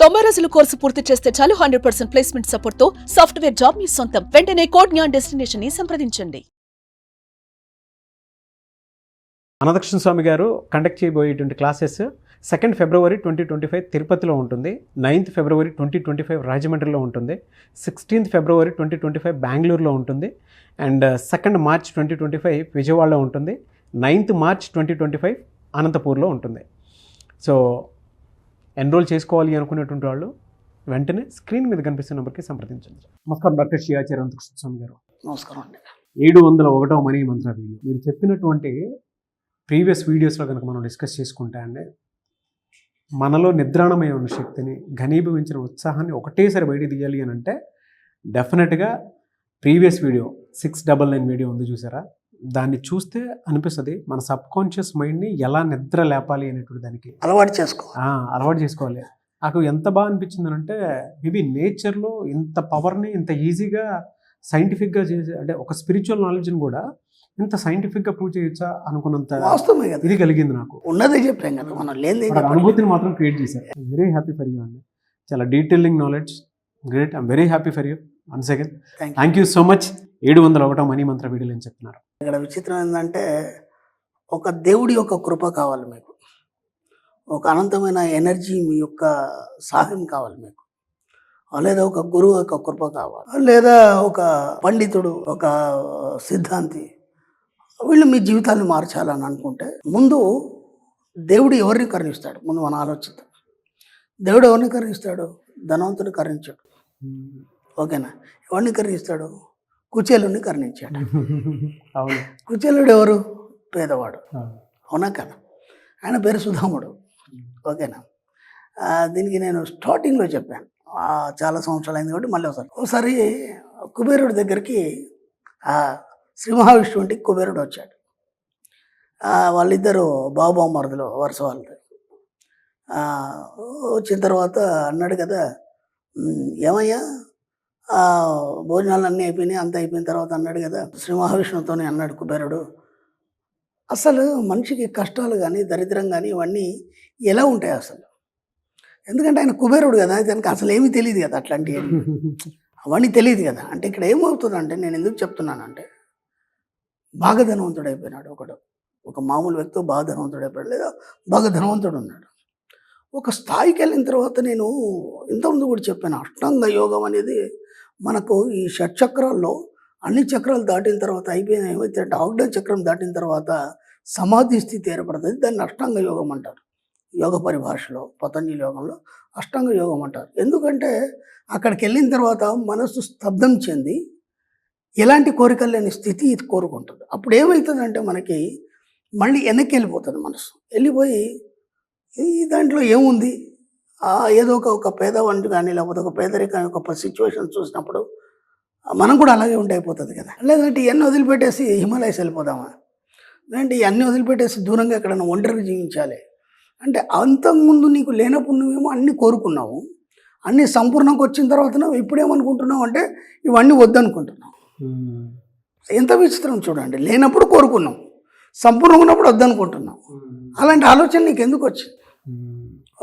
90 రోజుల కోర్సు పూర్తి చేస్తే చాలు 100% ప్లేస్మెంట్ సపోర్ట్ తో సాఫ్ట్వేర్ జాబ్ మీ సొంతం. వెంటనే కోడ్ జ్ఞాన్ డెస్టినేషన్ ని సంప్రదించండి. అనంతకృష్ణ స్వామి గారు కండక్ట్ చేయబోయేటువంటి క్లాసెస్ 2nd February 2025 తిరుపతిలో ఉంటుంది, 9th February 2025 రాజమండ్రిలో ఉంటుంది, 16th February 2025 బెంగళూరులో ఉంటుంది, అండ్ 2nd March 2025 విజయవాడలో ఉంటుంది, 9th March 2025 అనంతపూర్లో ఉంటుంది. సో ఎన్రోల్ చేసుకోవాలి అనుకునేటువంటి వాళ్ళు వెంటనే స్క్రీన్ మీద కనిపిస్తున్న నెంబర్కి సంప్రదించండి. నమస్కారం డాక్టర్ శ్రీ ఆచార్య అనంతకృష్ణ స్వామి గారు. నమస్కారం అండి. 701వ మనీ మంత్ర వీడియో మీరు చెప్పినటువంటి ప్రీవియస్ వీడియోస్లో కనుక మనం డిస్కస్ చేసుకుంటే అండి, మనలో నిద్రాణమై ఉన్న శక్తిని, ఘనీభవించిన ఉత్సాహాన్ని ఒకటేసారి బయట తీయాలి అని అంటే డెఫినెట్గా ప్రీవియస్ వీడియో 699 వీడియో ఉంది చూసారా, దాన్ని చూస్తే అనిపిస్తుంది మన సబ్కాన్షియస్ మైండ్ని ఎలా నిద్ర లేపాలి అనేటువంటి దానికి అలవాటు చేసుకోవాలి. నాకు ఎంత బాగా అనిపించింది అంటే, మేబీ నేచర్లో ఇంత పవర్ని ఇంత ఈజీగా సైంటిఫిక్గా చేసే, అంటే ఒక స్పిరిచువల్ నాలెడ్జ్ని కూడా ఇంత సైంటిఫిక్గా ప్రూవ్ చేయొచ్చా అనుకున్నంత వాస్తవమే కదా ఇది కలిగింది నాకు. ఉన్నదే చెప్పాం కదా, మనం లేని అనుభూతిని మాత్రం క్రియేట్ చేశారు. వెరీ హ్యాపీ ఫర్ యూ అండి, చాలా detailing knowledge, great. I'm very happy for you. Once again thank you so much. 701వ మనీ మంత్ర వీడియోలు అని చెప్తున్నారు. ఇక్కడ విచిత్రం ఏంటంటే, ఒక దేవుడి యొక్క కృప కావాలి మీకు, ఒక అనంతమైన ఎనర్జీ మీ యొక్క సహాయం కావాలి మీకు, లేదా ఒక గురువు యొక్క కృప కావాలి, లేదా ఒక పండితుడు, ఒక సిద్ధాంతి, వీళ్ళు మీ జీవితాన్ని మార్చాలని అనుకుంటే ముందు దేవుడు ఎవరిని కరుణిస్తాడు? ముందు మనం ఆలోచిద్దాం. దేవుడు ఎవరిని కరుణిస్తాడు? ధనవంతుని కరుణించాడు. ఓకేనా? ఎవరిని కరుణిస్తాడు? కుచేలుని కరుణించాడు. కుచేలుడు ఎవరు? పేదవాడు. అవునా కదా? ఆయన పేరు సుధాముడు. ఓకేనా? దీనికి నేను స్టార్టింగ్లో చెప్పాను, చాలా సంవత్సరాలు అయింది కాబట్టి మళ్ళీ ఒకసారి కుబేరుడి దగ్గరికి శ్రీ మహావిష్ణువు వంటి కుబేరుడు వచ్చాడు. వాళ్ళిద్దరూ బావమరుదులు, వరుస వాళ్ళది. వచ్చిన తర్వాత అన్నాడు కదా, ఏమయ్యా భోజనాలు అన్నీ అయిపోయినాయి, అంతా అయిపోయిన తర్వాత అన్నాడు కదా శ్రీ మహావిష్ణువుతోనే అన్నాడు కుబేరుడు, అసలు మనిషికి కష్టాలు కానీ దరిద్రం కానీ ఇవన్నీ ఎలా ఉంటాయి అసలు? ఎందుకంటే ఆయన కుబేరుడు కదా, దానికి అసలు ఏమీ తెలియదు కదా, అట్లాంటివి అవన్నీ తెలియదు కదా. అంటే ఇక్కడ ఏమవుతుందంటే, నేను ఎందుకు చెప్తున్నానంటే, బాగా ధనవంతుడు అయిపోయినాడు ఒకడు, ఒక మామూలు వ్యక్తి బాగా ధనవంతుడు అయిపోయాడు, లేదా బాగా ధనవంతుడు ఉన్నాడు. ఒక స్థాయికి వెళ్ళిన తర్వాత, నేను ఇంతకుముందు కూడా చెప్పాను, అష్టాంగ యోగం అనేది మనకు ఈ షట్చక్రాల్లో అన్ని చక్రాలు దాటిన తర్వాత అయిపోయిన ఏమైతే ఆగ్నేయ చక్రం దాటిన తర్వాత సమాధి స్థితి ఏర్పడుతుంది. దాన్ని అష్టాంగ యోగం అంటారు. యోగ పరిభాషలో, పతంజలి యోగంలో అష్టాంగ యోగం అంటారు. ఎందుకంటే అక్కడికి వెళ్ళిన తర్వాత మనసు స్తబ్దం చెంది ఎలాంటి కోరికలు లేని స్థితి కోరుకుంటుంది. అప్పుడు ఏమవుతుందంటే, మనకి మళ్ళీ వెనక్కి వెళ్ళిపోతుంది మనసు. వెళ్ళిపోయి ఈ దాంట్లో ఏముంది, ఏదో ఒక పేదవాడిని కానీ లేకపోతే ఒక పేదరికం ఒక సిచ్యువేషన్ చూసినప్పుడు మనం కూడా అలాగే అయిపోతుంది కదా. లేదంటే ఇవన్నీ వదిలిపెట్టేసి హిమాలయస్ వెళ్ళిపోదామా, లేదంటే ఇవన్నీ వదిలిపెట్టేసి దూరంగా ఎక్కడైనా ఒంటరిగా జీవించాలి అంటే, అంతకుముందు నీకు లేనప్పుడు నువ్వేమో అన్నీ కోరుకున్నావు, అన్నీ సంపూర్ణంగా వచ్చిన తర్వాత నువ్వు ఇప్పుడేమనుకుంటున్నావు అంటే ఇవన్నీ వద్దనుకుంటున్నావు. ఎంత విచిత్రం చూడండి. లేనప్పుడు కోరుకున్నాం, సంపూర్ణంగా ఉన్నప్పుడు వద్దనుకుంటున్నాం. అలాంటి ఆలోచన నీకు ఎందుకు వచ్చింది?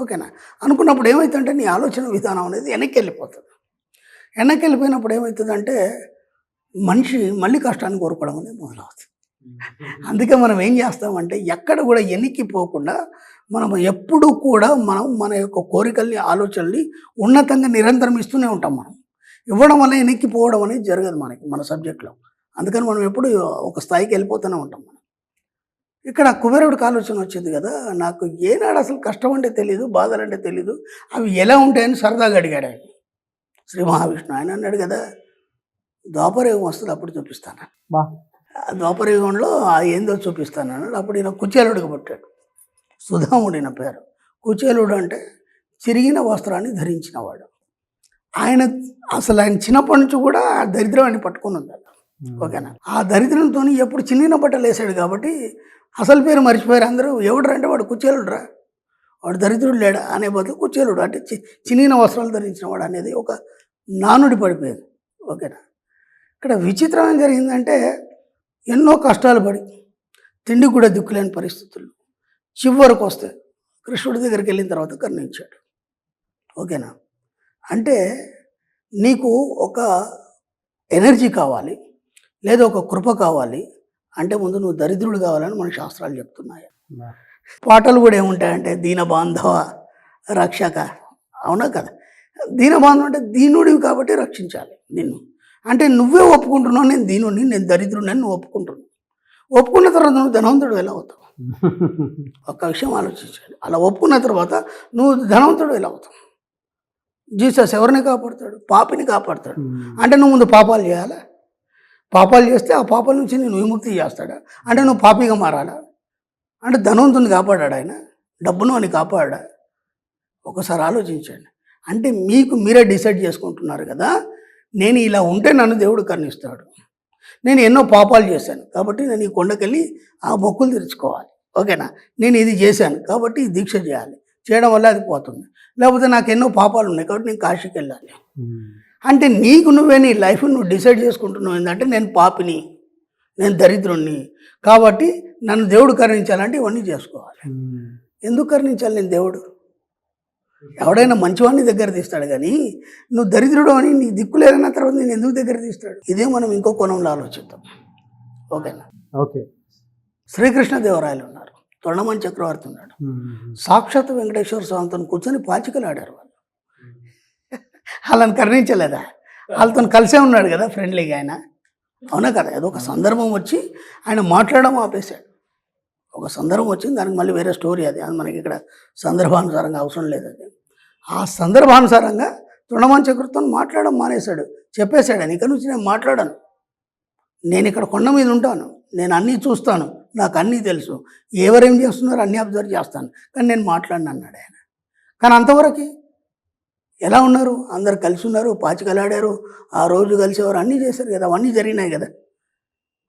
ఓకేనా? అనుకున్నప్పుడు ఏమవుతుందంటే, నీ ఆలోచన విధానం అనేది వెనక్కి వెళ్ళిపోతుంది. వెనక్కి వెళ్ళిపోయినప్పుడు ఏమవుతుందంటే, మనిషి మళ్ళీ కష్టాన్ని కోరుకోవడం అనేది మొదలవుతుంది. అందుకే మనం ఏం చేస్తామంటే, ఎక్కడ కూడా వెనక్కి పోకుండా మనం ఎప్పుడూ కూడా మన యొక్క కోరికల్ని, ఆలోచనల్ని ఉన్నతంగా నిరంతరం ఇస్తూనే ఉంటాం. మనం ఇవ్వడం వల్ల వెనక్కి పోవడం అనేది జరగదు మనకి, మన సబ్జెక్ట్లో. అందుకని మనం ఎప్పుడు ఒక స్థాయికి వెళ్ళిపోతూనే ఉంటాం. మనం ఇక్కడ కుబేరుడికి ఆలోచన వచ్చింది కదా, నాకు ఏనాడు అసలు కష్టం అంటే తెలీదు, బాధలు అంటే తెలీదు, అవి ఎలా ఉంటాయని సరదాగా అడిగాడు ఆయన శ్రీ మహావిష్ణువు. ఆయన అన్నాడు కదా, ద్వాపరయుగం వస్తుంది అప్పుడు చూపిస్తాను, ద్వాపరయుగంలో ఏందో చూపిస్తాను అన్నాడు. అప్పుడు ఈయన కుచేలుడికి పుట్టాడు. సుధాముడిన పేరు. కుచేలుడు అంటే చిరిగిన వస్త్రాన్ని ధరించినవాడు. ఆయన చిన్నప్పటి నుంచి కూడా ఆ దరిద్రాన్ని పట్టుకుని ఉంది. ఓకేనా? ఆ దరిద్రంతో ఎప్పుడు చిన్న బట్టలు వేసాడు కాబట్టి అసలు పేరు మర్చిపోయారు అందరూ. ఎవడరంటే వాడు కుచేలుడురా, వాడు దరిద్రుడు లేడా అనే బదులు కుచేలుడు అంటే చిన్న వస్త్రాలు ధరించిన వాడు అనేది ఒక నానుడి పడిపోయేది. ఓకేనా? ఇక్కడ విచిత్రం ఏం జరిగిందంటే, ఎన్నో కష్టాలు పడి తిండి కూడా దిక్కులేని పరిస్థితులు చివరకు వస్తే కృష్ణుడి దగ్గరికి వెళ్ళిన తర్వాత కరుణించాడు. ఓకేనా? అంటే నీకు ఒక ఎనర్జీ కావాలి, లేదా ఒక కృప కావాలి అంటే ముందు నువ్వు దరిద్రుడు కావాలని మన శాస్త్రాలు చెప్తున్నాయి. పాటలు కూడా ఏముంటాయంటే దీనబాంధవ రక్షక, అవునా కదా? దీనబాంధవం అంటే దీనుడివి కాబట్టి రక్షించాలి నిన్ను. అంటే నువ్వే ఒప్పుకుంటున్నావు నేను దీనుడిని, నేను దరిద్రుడిని నువ్వు ఒప్పుకుంటున్నావు. ఒప్పుకున్న తర్వాత నువ్వు ధనవంతుడు ఎలా అవుతావు? ఒక్క విషయం ఆలోచించాలి. అలా ఒప్పుకున్న తర్వాత నువ్వు ధనవంతుడు ఎలా అవుతావు? జీసస్ ఎవరిని కాపాడుతాడు? పాపిని కాపాడుతాడు. అంటే నువ్వు ముందు పాపాలు చేయాలా? పాపాలు చేస్తే ఆ పాపాల నుంచి నేను విముక్తి చేస్తాడా? అంటే నువ్వు పాపిగా మారాలా? అంటే ధనవంతుని కాపాడాడు ఆయన? డబ్బును అని కాపాడా? ఒకసారి ఆలోచించండి. అంటే మీకు మీరే డిసైడ్ చేసుకుంటున్నారు కదా, నేను ఇలా ఉంటే నన్ను దేవుడు కరుణిస్తాడు, నేను ఎన్నో పాపాలు చేశాను కాబట్టి నేను ఈ కొండకెళ్ళి ఆ మొక్కులు తీర్చుకోవాలి, ఓకేనా? నేను ఇది చేశాను కాబట్టి ఈ దీక్ష చేయాలి, చేయడం వల్ల అది పోతుంది. లేకపోతే నాకు ఎన్నో పాపాలు ఉన్నాయి కాబట్టి నేను కాశీకి వెళ్ళాలి. అంటే నీకు నువ్వే నీ లైఫ్ నువ్వు డిసైడ్ చేసుకుంటున్నావు ఏంటంటే నేను పాపిని, నేను దరిద్రుణ్ణి కాబట్టి నన్ను దేవుడు కరుణించాలంటే ఇవన్నీ చేసుకోవాలి. ఎందుకు కరుణించాలి నేను దేవుడు? ఎవడైనా మంచివాడిని దగ్గర తీస్తాడు, కానీ నువ్వు దరిద్రుడు అని నీ దిక్కు లేదన్న తర్వాత నేను ఎందుకు దగ్గర తీస్తాడు? ఇదే మనం ఇంకో కోణంలో ఆలోచిద్దాం, ఓకేనా? ఓకే. శ్రీకృష్ణదేవరాయలు ఉన్నారు, తొండమన్ చక్రవర్తి ఉన్నాడు, సాక్షాత్ వెంకటేశ్వర స్వామితో కూర్చొని పాచికలు ఆడారు వాళ్ళు. వాళ్ళని కరుణించలేదా? వాళ్ళతో కలిసే ఉన్నాడు కదా ఫ్రెండ్లీగా ఆయన, అవునా కదా? ఏదో ఒక సందర్భం వచ్చి ఆయన మాట్లాడడం ఆపేశాడు. ఒక సందర్భం వచ్చింది, దానికి మళ్ళీ వేరే స్టోరీ, అది మనకి ఇక్కడ సందర్భానుసారంగా అవసరం లేదు. అది ఆ సందర్భానుసారంగా తృణమన్ చక్రవర్తితో మాట్లాడడం మానేశాడు, చెప్పేశాడు ఆయన ఇక నుంచి నేను మాట్లాడాను, నేను ఇక్కడ కొండ మీద ఉంటాను, నేను అన్నీ చూస్తాను, నాకు అన్నీ తెలుసు, ఎవరేం చేస్తున్నారో అన్నీ అబ్జర్వ్ చేస్తాను, కానీ నేను మాట్లాడిన అన్నాడు ఆయన. కానీ అంతవరకు ఎలా ఉన్నారు? అందరు కలిసి ఉన్నారు, పాచికలాడారు, ఆ రోజు కలిసేవారు, అన్నీ చేశారు కదా, అవన్నీ జరిగినాయి కదా.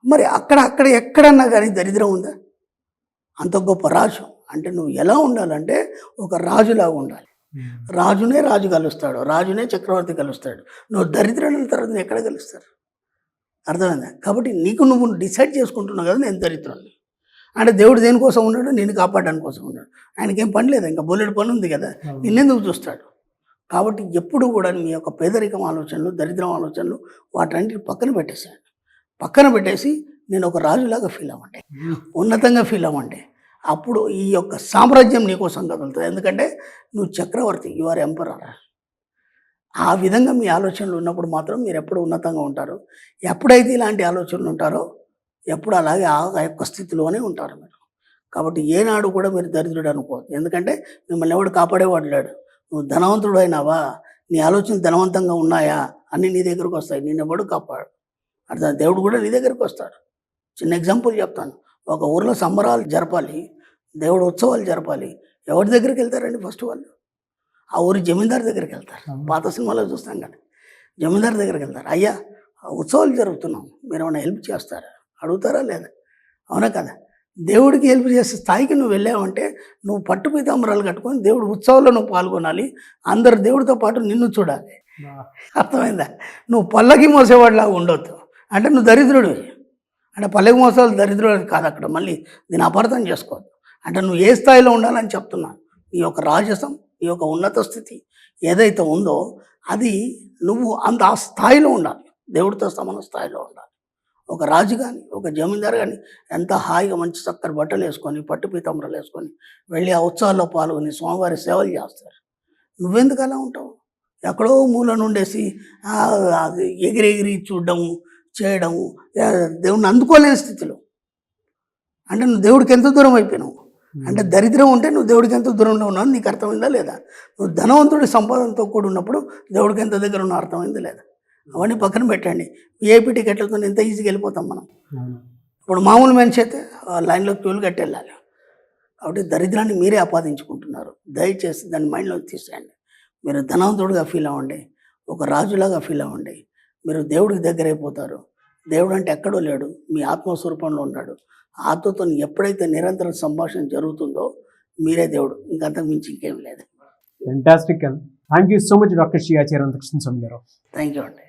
మరి అక్కడ ఎక్కడన్నా కానీ దరిద్రం ఉందా? అంత గొప్ప రాజు అంటే నువ్వు ఎలా ఉండాలంటే ఒక రాజులాగా ఉండాలి. రాజునే రాజు కలుస్తాడు, రాజునే చక్రవర్తి కలుస్తాడు. నువ్వు దరిద్రుల తర్వాత ఎక్కడ కలుస్తారు? అర్థమైందా? కాబట్టి నీకు నువ్వు డిసైడ్ చేసుకుంటున్నావు కదా నేను దరిద్రుని అంటే. దేవుడు దేనికోసం ఉన్నాడు? నేను కాపాడడానికి కోసం ఉన్నాడు. ఆయనకేం పని లేదు, ఇంకా బోలెడు పని ఉంది కదా, నిన్నెందుకు చూస్తాడు? కాబట్టి ఎప్పుడు కూడా మీ యొక్క పేదరికం ఆలోచనలు, దరిద్రం ఆలోచనలు వాటన్నిటి పక్కన పెట్టేసి నేను ఒక రాజులాగా ఫీల్ అవ్వండి, ఉన్నతంగా ఫీల్ అవ్వండి. అప్పుడు ఈ యొక్క సామ్రాజ్యం నీకోసం కదులుతుంది. ఎందుకంటే నువ్వు చక్రవర్తి, యు ఆర్ ఎంపరర్. ఆ విధంగా మీ ఆలోచనలు ఉన్నప్పుడు మాత్రం మీరు ఎప్పుడు ఉన్నతంగా ఉంటారు. ఎప్పుడైతే ఇలాంటి ఆలోచనలు ఉంటారో ఎప్పుడు అలాగే ఆ యొక్క స్థితిలోనే ఉంటారు మీరు. కాబట్టి ఏనాడు కూడా మీరు దరిద్రుడు అనుకోవద్దు, ఎందుకంటే మిమ్మల్ని ఎవడు కాపాడేవాడు లేడు. నువ్వు ధనవంతుడు అయినావా, నీ ఆలోచనలు ధనవంతంగా ఉన్నాయా, అన్నీ నీ దగ్గరకు వస్తాయి, నేను ఎవడు కాపాడు. అర్థం? దేవుడు కూడా నీ దగ్గరికి వస్తాడు. చిన్న ఎగ్జాంపుల్ చెప్తాను. ఒక ఊర్లో సంబరాలు జరపాలి, దేవుడు ఉత్సవాలు జరపాలి, ఎవరి దగ్గరికి వెళ్తారండి? ఫస్ట్ వాళ్ళు ఆ ఊరి జమీందారు దగ్గరికి వెళ్తారు. పాత సినిమాలో చూస్తాం కదా, జమీందారు దగ్గరికి వెళ్తారు. అయ్యా ఉత్సవాలు జరుగుతున్నాం, మీరు ఏమైనా హెల్ప్ చేస్తారా అడుగుతారా లేదా? అవునా కదా? దేవుడికి హెల్ప్ చేసే స్థాయికి నువ్వు వెళ్ళావంటే నువ్వు పట్టు పీతాంబరాలు కట్టుకొని దేవుడు ఉత్సవాల్లో నువ్వు పాల్గొనాలి, అందరు దేవుడితో పాటు నిన్ను చూడాలి. అర్థమైందా? నువ్వు పల్లకి మోసేవాడిలాగా ఉండొద్దు, అంటే నువ్వు దరిద్రుడు. అంటే పల్లకి మోసాలు దరిద్రుడు కాదు అక్కడ, మళ్ళీ దీన్ని అపార్థం చేసుకోవద్దు. అంటే నువ్వు ఏ స్థాయిలో ఉండాలని చెప్తున్నాను. ఈ యొక్క రాజసం, ఈ యొక్క ఉన్నత స్థితి ఏదైతే ఉందో అది నువ్వు అంత ఆ స్థాయిలో ఉండాలి, దేవుడితో సమాన స్థాయిలో ఉండాలి. ఒక రాజు కానీ ఒక జమీందారు కానీ ఎంత హాయిగా మంచి చక్కని బట్టలు వేసుకొని పట్టు పీతాంబరాలు వేసుకొని వెళ్ళి ఆ ఉత్సవాల్లో పాల్గొని స్వామివారి సేవలు చేస్తారు. నువ్వెందుకు అలా ఉంటావు? ఎక్కడో మూల నుండేసి ఎగిరెగిరి చూడడము చేయడము, దేవుడిని అందుకోలేని స్థితిలో. అంటే నువ్వు దేవుడికి ఎంత దూరం అయిపోయినావు? అంటే దరిద్రం ఉంటే నువ్వు దేవుడికి ఎంత దూరంలో ఉన్నావు నీకు అర్థమైందా లేదా? నువ్వు ధనవంతుడి సంపాదనతో కూడి ఉన్నప్పుడు దేవుడికి ఎంత దగ్గర ఉన్నావు అర్థమైందా లేదా? అవన్నీ పక్కన పెట్టండి. ఏపీ టికెట్లతో ఎంత ఈజీగా వెళ్ళిపోతాం మనం. ఇప్పుడు మామూలు మనిషి అయితే లైన్లో క్యూలు కట్టి వెళ్ళాలి. కాబట్టి దరిద్రాన్ని మీరే ఆపాదించుకుంటున్నారు. దయచేసి దాన్ని మైండ్లో తీసేయండి. మీరు ధనవంతుడిగా ఫీల్ అవ్వండి, ఒక రాజులాగా ఫీల్ అవ్వండి. మీరు దేవుడికి దగ్గర అయిపోతారు. దేవుడు అంటే ఎక్కడో లేడు, మీ ఆత్మస్వరూపంలో ఉన్నాడు. ఆత్మతో ఎప్పుడైతే నిరంతర సంభాషణ జరుగుతుందో మీరే దేవుడు, ఇంకంతకు మించి ఇంకేం లేదు. Fantastic. Thank you so much doctor Shri Acharya Anantakrishna Swami గారు. థ్యాంక్ యూ అండి.